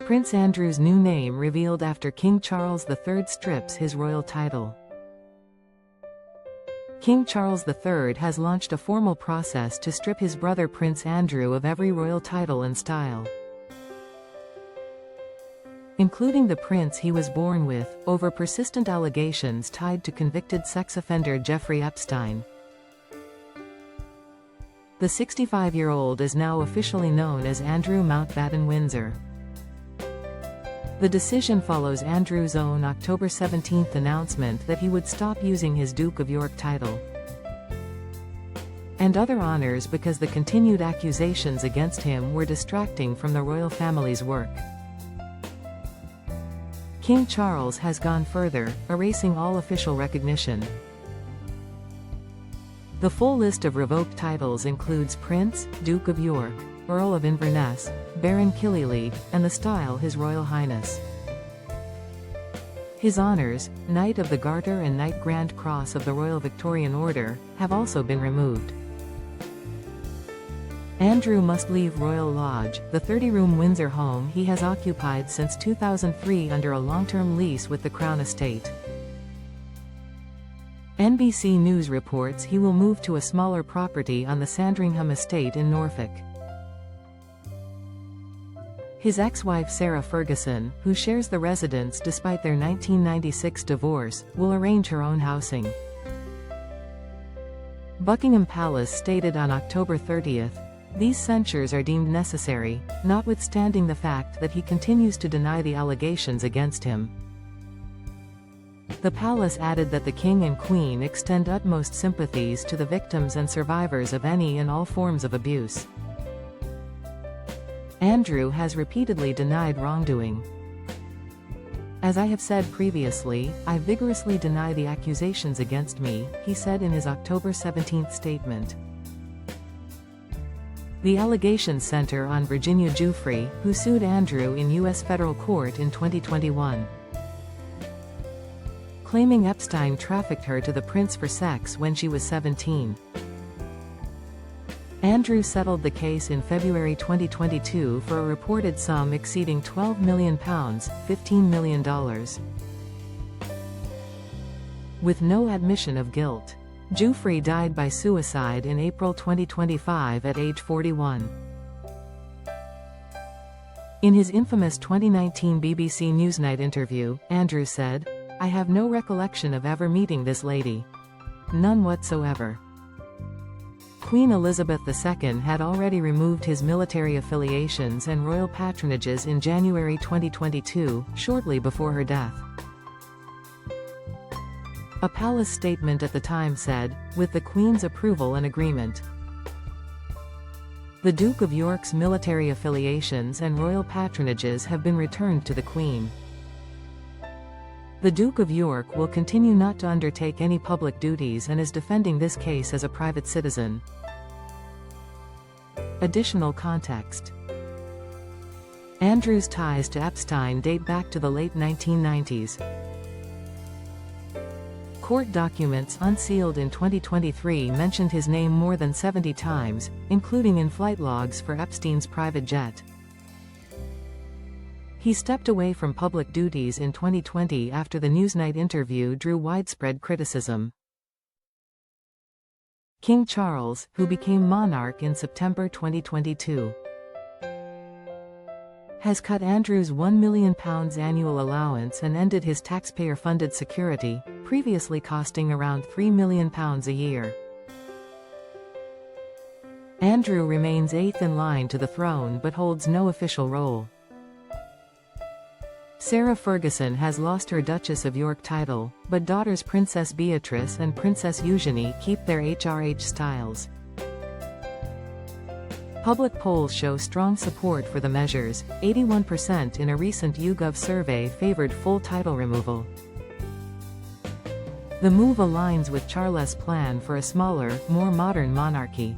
Prince Andrew's new name revealed after King Charles III strips his royal title. King Charles III has launched a formal process to strip his brother Prince Andrew of every royal title and style, including the prince he was born with, over persistent allegations tied to convicted sex offender Jeffrey Epstein. The 65-year-old is now officially known as Andrew Mountbatten Windsor. The decision follows Andrew's own October 17 announcement that he would stop using his Duke of York title and other honors because the continued accusations against him were distracting from the royal family's work. King Charles has gone further, erasing all official recognition. The full list of revoked titles includes Prince, Duke of York, Earl of Inverness, Baron Killyleagh, and the style His Royal Highness. His honours, Knight of the Garter and Knight Grand Cross of the Royal Victorian Order, have also been removed. Andrew must leave Royal Lodge, the 30-room Windsor home he has occupied since 2003 under a long-term lease with the Crown Estate. NBC News reports he will move to a smaller property on the Sandringham estate in Norfolk. His ex-wife Sarah Ferguson, who shares the residence despite their 1996 divorce, will arrange her own housing. Buckingham Palace stated on October 30, "These censures are deemed necessary, notwithstanding the fact that he continues to deny the allegations against him." The palace added that the King and Queen extend utmost sympathies to the victims and survivors of any and all forms of abuse. Andrew has repeatedly denied wrongdoing. "As I have said previously, I vigorously deny the accusations against me," he said in his October 17 statement. The allegations center on Virginia Giuffre, who sued Andrew in U.S. federal court in 2021, claiming Epstein trafficked her to the prince for sex when she was 17. Andrew settled the case in February 2022 for a reported sum exceeding £12 million, $15 million, with no admission of guilt. Giuffre died by suicide in April 2025 at age 41. In his infamous 2019 BBC Newsnight interview, Andrew said, "I have no recollection of ever meeting this lady. None whatsoever." Queen Elizabeth II had already removed his military affiliations and royal patronages in January 2022, shortly before her death. A palace statement at the time said, "With the Queen's approval and agreement, the Duke of York's military affiliations and royal patronages have been returned to the Queen. The Duke of York will continue not to undertake any public duties and is defending this case as a private citizen." Additional context. Andrew's ties to Epstein date back to the late 1990s. Court documents unsealed in 2023 mentioned his name more than 70 times, including in flight logs for Epstein's private jet. He stepped away from public duties in 2020 after the Newsnight interview drew widespread criticism. King Charles, who became monarch in September 2022, has cut Andrew's £1 million annual allowance and ended his taxpayer-funded security, previously costing around £3 million a year. Andrew remains eighth in line to the throne but holds no official role. Sarah Ferguson has lost her Duchess of York title, but daughters Princess Beatrice and Princess Eugenie keep their HRH styles. Public polls show strong support for the measures. 81% in a recent YouGov survey favored full title removal. The move aligns with Charles' plan for a smaller, more modern monarchy.